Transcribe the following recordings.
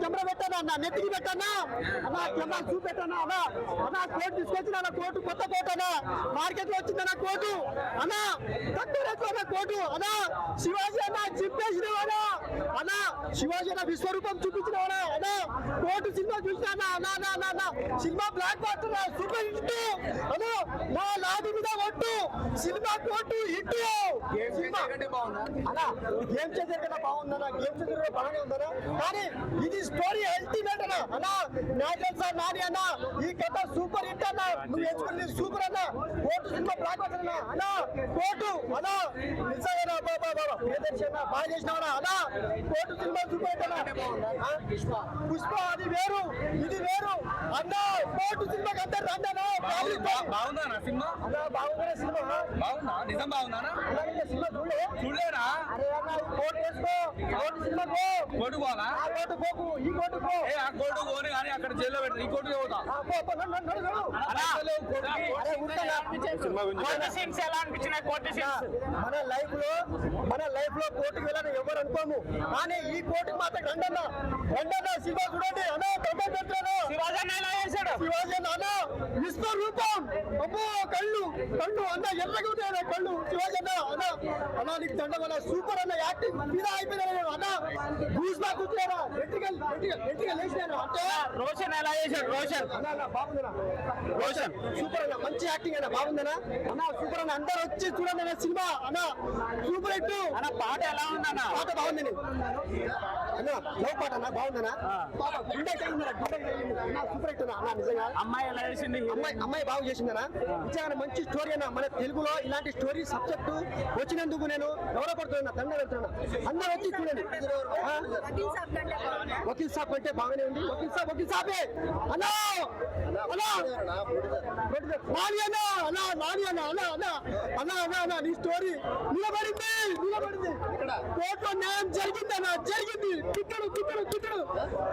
Camera పెట్టానా అన్న, నెత్తికి పెట్టానా అన్న, కెమెరా చూపెట్టానా అన్న, అన్న కోటు తీసుకొచ్చిన అన్న, కోటు కొత్త కోటు అన్న, మార్కెట్ లో వచ్చిందన్న కోటు అన్న, తక్కువ రేట్లు అన్న కోటు అన్న, శివాజీ అన్న చింపేసినవాడా అన్న, శివాజీ అన్న విశ్వరూపం చూపించినవాడా అన్న, కోటు సినిమా చూసినా అన్న, cinema blockbuster super hit అన్న, నా లాభి మీద ఒట్టు సినిమా కోటు హిట్ అన్న. గేమ్ చేసే కదా బాగుందన్న, గేమ్ చేసే బాగానే ఉందన్న, కానీ ఇది స్టోరీ అల్టిమేట్ అన్న. అన్న నాయకులు సార్ నాని అన్న, ఈ కథ సూపర్ హిట్ అన్న, నువ్వు ఎంచుకున్నది సూపర్ అన్న, కోటు సినిమా బ్లాక్ బాస్టర్ అన్న, అన్న కోటు అన్న నిజంగా బాగా చేసినావా అన్న, కోటు సినిమా సూపర్ హిట్ అన్న. పుష్ప అది వేరు ఇది వేరు అన్న, కోటు సినిమాకి అందరు రండి బాగుందా సినిమా? బాగుందా సినిమా, బాగుందా? నిజం బాగుందా? సినిమా చూడలేరా? అరే అన్న కోటు వేసుకో, కోటు సినిమాకు కోటు పోవాలా? ఆ కోటు పోకు, ఈ కోటు పో, ఆ కోటు పోని కానీ అక్కడ జైల్లో పెడతా, ఈ కోటు పోతా. మన లైఫ్ లో కోర్టుకి వెళ్ళని ఎవరు అనుకోము, కానీ ఈ కోర్టుకి మాత్రం రండన్నా సినిమా చూడండి అన్న, తొంభై పెట్టాను శివాజీ అన్న విశ్వరూపం, అబ్బో కళ్ళు అన్న ఎర్రగా ఉంటాయి కళ్ళు, శివాజీ అన్న నీకు దండం అన్న, సూపర్ అన్న, యాక్టింగ్ మీద అయిపోయినా అన్న, గూస్ బాగా కూర్చున్నారా, గట్టిగా లేచినాను అంటే రోషన్ ఎలా చేశాడు? రోషన్ సూపర్ అన్న, మంచి యాక్టింగ్ అన్న, బాగుందనా అన్న, సూపర్ అన్న, అందరు వచ్చి చూడండి అన్న సినిమా అన్న, సూపర్ హిట్ అన్న. పాట ఎలా ఉందన్న? పాట బాగుందని అన్న, లవ్ పాట అన్న బాగుందనా, గుండె అన్న, సూపర్ హిట్ అన్న, నిజంగా. అమ్మాయి ఎలా చేసింది? అమ్మాయి బాగా చేసిందనా, నిజంగా మంచి స్టోరీ అన్న. మన తెలుగులో ఇలాంటి స్టోరీ సబ్జెక్టు వచ్చినందుకు నేను గౌరవపడుతున్నా, దండ వెళ్తున్నా, అందరూ వచ్చి చూడండి. వకీల్ సాబ్ అంటే బాగానే ఉంది, వకీల్ సాబే అన్నా నీ స్టోరీ నిలబడింది కోర్టులో న్యాయం జరిగింది టికెడు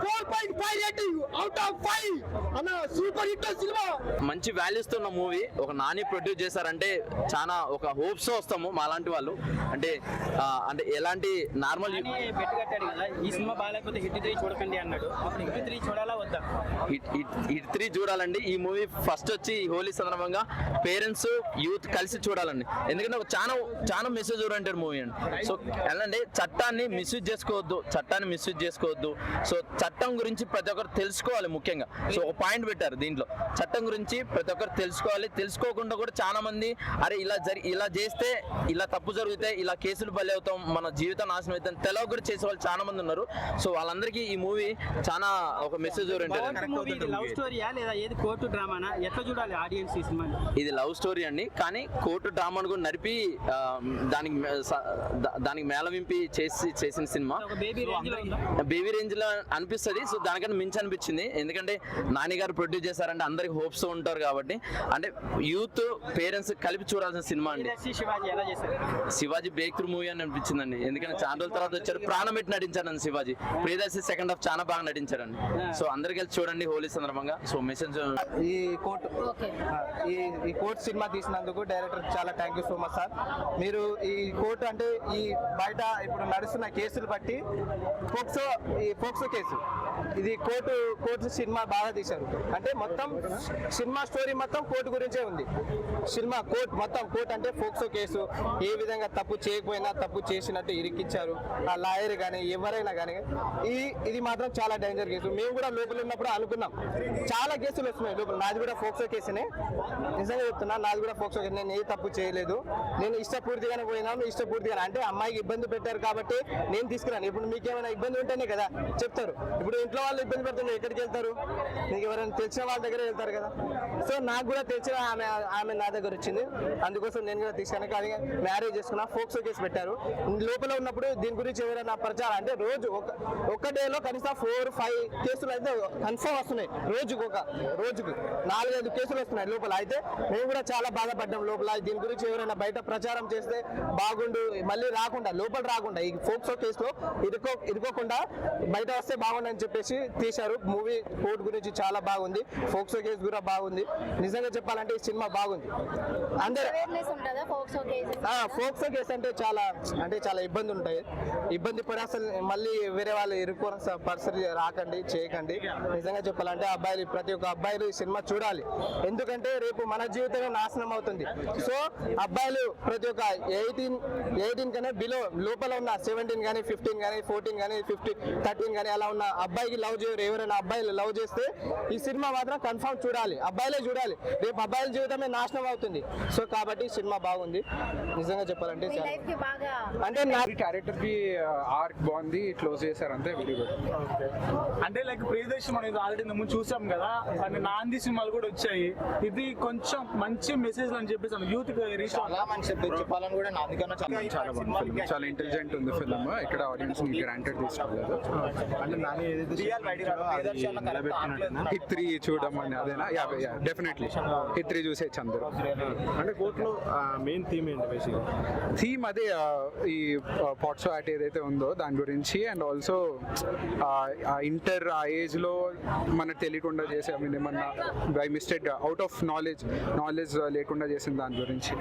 4.5 రేటింగ్ అవుట్ ఆఫ్ 5 అన్న, సూపర్ హిట్ సినిమా. మంచి వాల్యూస్ తో ఉన్న మూవీ ఒక నాని ప్రొడ్యూస్ చేశారంటే చాలా ఒక హోప్స్ వస్తాము మా లాంటి వాళ్ళు, అంటే ఎలాంటి నార్మల్ కట్టాడు కదా, ఈ సినిమా బాగాలేకపోతే హిట్ 3 చూడకండి అన్నాడు, అప్పుడు హిట్ 3 చూడాలా వద్దా? హిట్ 3 చూడాలండి. ఈ మూవీ ఫస్ట్ వచ్చి హోలీ సందర్భంగా పేరెంట్స్ యూత్ కలిసి చూడాలండి, ఎందుకంటే ఒక చాలా మెసేజ్ ఓరియంటెడ్ మూవీ అండి. సో ఎలాంటి చట్టాన్ని మిస్యూజ్ చేసుకోవద్దు. సో చట్టం గురించి ప్రతి ఒక్కరు తెలుసుకోవాలి ముఖ్యంగా. సో ఒక పాయింట్ పెట్టారు దీంట్లో, చట్టం గురించి ప్రతి ఒక్కరు తెలుసుకోవాలి. తెలుసుకోకుండా కూడా చాలా మంది అరే ఇలా చేస్తే ఇలా తప్పు జరిగితే ఇలా కేసులు బలి అవుతాం, మన జీవితం నాశనం అవుతాం తెలవ కూడా చేసే వాళ్ళు చాలా మంది ఉన్నారు. సో వాళ్ళందరికీ ఈ మూవీ చాలా ఒక మెసేజ్ ఓరియంటెడ్. లవ్ స్టోరీయా లేదా ఏది కోర్టు డ్రామానా, ఎట్లా చూడాలి ఆడియన్స్ ఈ సినిమా? ఇది లవ్ స్టోరీ అండి, కానీ కోర్టు డ్రామాను కూడా నడిపి దానికి మేళవింపి చేసిన సినిమా. బేబీ రేంజ్ లో అనిపిస్తుంది. సో దానికన్నా మించి అనిపించింది, ఎందుకంటే నాని గారు ప్రొడ్యూస్ చేశారంటే అందరికి హోప్స్ ఉంటారు కాబట్టి, అంటే యూత్ పేరెంట్స్ కలిపి చూడాల్సిన సినిమా అండి. శివాజీ బ్రేక్ త్రూ మూవీ అని అనిపించిందండి, ఎందుకంటే చాలా రోజుల తర్వాత వచ్చారు, ప్రాణం పెట్టి నటించారండి శివాజీ. ప్రియదర్శి సెకండ్ హాఫ్ చాలా బాగా నటించారండి. సో అందరికి వెళ్ళి చూడండి హోలీ సందర్భంగా. సో మెసేజ్ ఈ కోర్టు సినిమా తీసినందుకు డైరెక్టర్ చాలా thank you so much sir. మీరు ఈ కోర్టు అంటే ఈ బయట ఇప్పుడు నడుస్తున్న కేసులు బట్టి పోక్సో కేసు, ఇది కోర్టు సినిమా బాగా తీశారు. అంటే మొత్తం సినిమా స్టోరీ మొత్తం కోర్టు గురించే ఉంది. సినిమా కోర్టు అంటే పోక్సో కేసు, ఏ విధంగా తప్పు చేయకపోయినా తప్పు చేసినట్టు ఇరికిచ్చారు ఆ లాయర్ కానీ ఎవరైనా కానీ. ఇది మాత్రం చాలా డేంజర్ కేసు. మేము కూడా లోపల ఉన్నప్పుడు అనుకున్నాం, చాలా కేసులు వస్తున్నాయి లోపల. నాది కూడా పోక్సో కేసునే, నిజంగా చెప్తున్నా, నాది కూడా పోక్సో కేసు. నేను ఏ తప్పు చేయలేదు, నేను ఇష్టపూర్తిగానే పోయినాను, ఇష్టపూర్తిగా అంటే అమ్మాయికి ఇబ్బంది పెట్టారు కాబట్టి నేను తీసుకురాను. ఇప్పుడు మీకేమైనా ఇబ్బంది ఉంటేనే కదా చెప్తారు. ఇప్పుడు ఇంట్లో వాళ్ళు ఇబ్బంది పెడుతున్నారు, ఎక్కడికి వెళ్తారు? మీకు ఎవరైనా తెలిసిన వాళ్ళ దగ్గర వెళ్తారు కదా. సో నాకు కూడా తెలిసిన ఆమె నా దగ్గర వచ్చింది, అందుకోసం నేను కూడా తీసుకున్నాను. కానీ మ్యారేజ్ చేసుకున్నా, ఫోక్సో కేసు పెట్టారు. లోపల ఉన్నప్పుడు దీని గురించి ఎవరైనా ప్రచారం అంటే రోజు ఒక డేలో కనీసం 4-5 కేసులు అయితే కన్ఫర్మ్ వస్తున్నాయి. రోజుకు 4-5 కేసులు వస్తున్నాయి లోపల. అయితే మేము కూడా చాలా బాధపడ్డాం లోపల. దీని గురించి ఎవరైనా బయట ప్రచారం చేస్తే బాగుండు, మళ్ళీ లోపల రాకుండా ఈ ఫోక్సో కేసులో ఇరుకోకుండా బయట వస్తే బాగుండని చెప్పి చెప్పేసి తీశారు. మూవీ కోర్టు గురించి చాలా బాగుంది, ఫోక్సో కేసు కూడా బాగుంది. నిజంగా చెప్పాలంటే ఈ సినిమా బాగుంది. అందరూ ఫోక్సో కేసు అంటే చాలా ఇబ్బంది ఉంటాయి. ఇబ్బంది పడి అసలు మళ్ళీ వేరే వాళ్ళు ఇరుక్కున్న పరిస్థితి రాకండి, చేయకండి. నిజంగా చెప్పాలంటే అబ్బాయిలు, ప్రతి ఒక్క అబ్బాయిలు ఈ సినిమా చూడాలి. ఎందుకంటే రేపు మన జీవితమే నాశనం అవుతుంది. సో అబ్బాయిలు ప్రతి ఒక్క 18 కన్నా బిలో లోపల ఉన్న 17 కానీ 15 కానీ 14 కానీ 13 కానీ అలా ఉన్న అబ్బాయికి లవ్ చేయరు. ఎవరైనా అబ్బాయిలు లవ్ చేస్తే ఈ సినిమా మాత్రం కన్ఫర్మ్ చూడాలి, అబ్బాయిలే చూడాలి. రేపు అబ్బాయిల జీవితమే నాశనం అవుతుంది. సో కాబట్టి సినిమా బాగుంది నిజంగా చెప్పాలంటే. అంటే నా క్యారెక్టర్ కి ఆర్క్ బాగుంది, క్లోజ్ చేశారు అంతే. Very good. అంటే లైక్ ప్రియదర్శనం అనేది ఆల్రెడీ ముందు చూసాం కదా, అండ్ నాంది సినిమాలు కూడా వచ్చాయి. ఇది కొంచెం మంచి మెసేజ్ అని చెప్పేసి యూత్ రీచ్ చెప్పాలని కూడా నాదికన్నా చాలా బాగుంది ఫిల్మ్, చాలా ఇంటెలిజెంట్ ఉంది ఫిల్మ్. ఇక్కడ ఆడియన్స్ ని గ్రాంటెడ్ తీసుకోలేదు. అంటే నాని హిట్ 3 చూడడం అని అదేనా? డెఫినెట్లీ హిట్ 3 చూసేయచ్చు అందరూ. అంటే కోర్టులో మెయిన్ థీమ్ ఏంటి బేసిక్? థీమ్ అదే ఈ పాట్సో యాక్ట్ ఏదైతే ఉందో దాని గురించి, అండ్ ఆల్సో ఇంటర్ ఆ ఏజ్ లో మనకు తెలియకుండా చేసే ఏమన్నా by mistake out of knowledge లేకుండా చేసిన దాని గురించి.